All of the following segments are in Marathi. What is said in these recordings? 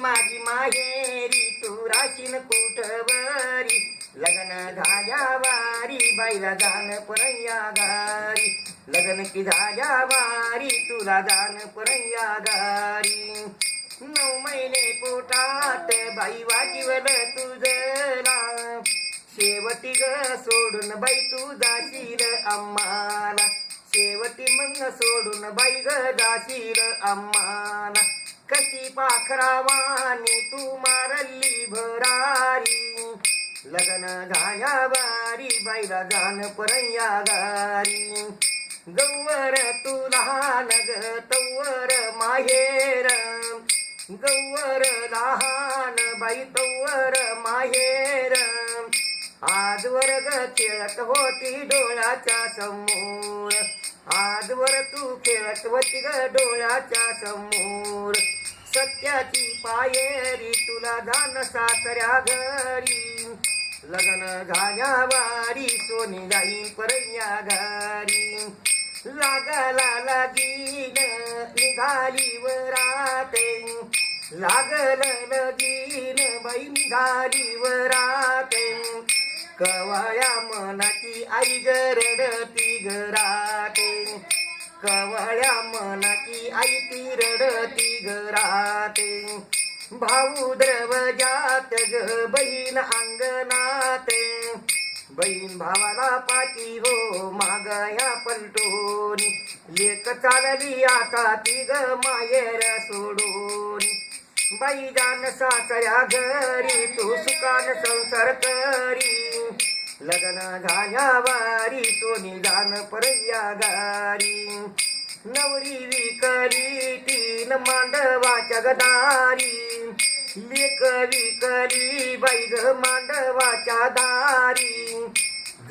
माझी माहेरी तू राशीन कुठवरी लग्न झाल्या वारी बाईला जाण परया गारी लग्न की झाल्या वारी तुला जाण परया गारी 9 महिने पोटात बाई वाजीवल तुझला शेवटी ग सोडून बाई तू जाशील आम्हाला शेवटी मग सोडून बाई ग जाशील आम्हाला कशी पाखरावानी तू मारली भरारी लग्न झाल्या वारी बाईला जाण परया गारी गौवर तू लहान ग तवर माहेर गौवर लहान बाई तवर माहेर आजवर ग खेळत होती डोळ्याच्या समोर आजवर तू खेळत होती ग डोळ्याच्या समोर सत्याची पायरी तुला जाण सासऱ्या घरी लग्न झाल्या वारी सोनी जाईन परया घरी लागला लगीन निघाली वराते लागल लगीन बाई निघाली वराते कवळ्या मनाची आई रडती घराते कवळ्या मनाची आई ती रडती घराते भाऊ द्रवजात ग बहीण अंगणाते बहीण भावाला पाठी हो मागया पलटोनी लेक चालली आता ती ग माहेर सोडून बाई जाण सासऱ्या घरी तू सुखान संसार करी लग्न झाल्या वारी सोनी जाण परया गारी नवरी विकली 3 मांडवाच्या गदारी लेक विकली बाई ग मांडवाच्या दारी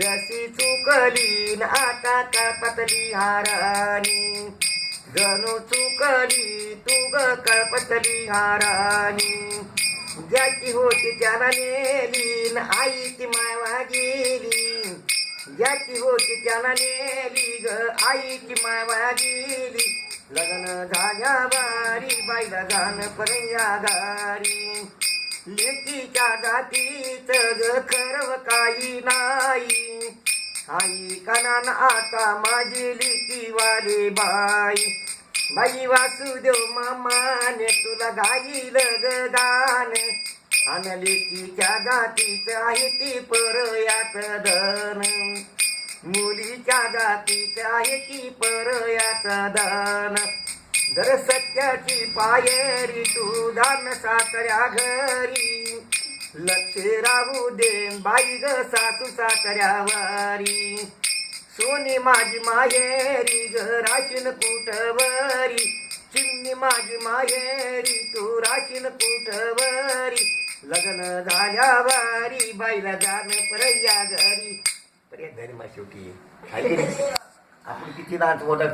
जशी चुकली आता कळपतली हारानी जणू चुकली तू ग कळपतली हारानी ज्याची होती त्याला नेली आईची मायवा गेली ज्याची होती त्याला नेली ग आईची मायवा गेली लग्न झाल्या वारी बाईला जाण परया गारी लेकीच्या जातीच ग खरव काही नाही आई कणान आता माझी लेकी वाली बाई बाई वासुदेव मामाने तुला गाईल ग दान अन लेकीच्या जातीच आहे ती परयात धन मुलीच्या जातीच आहे ती परयात धन जर सत्याची पायरी तू जाण सासऱ्या घरी लक्ष राहू दे बाई ग सासू सासऱ्यावारी सोनी माझी माहेरी ग राशीन कुठवरी चिमणी माझी माहेरी तू राशीन कुठवरी लग्न झाल्या वारी बाईला जाण परया घरी परया घरी मा शेवटी आपण किती नाच मोठा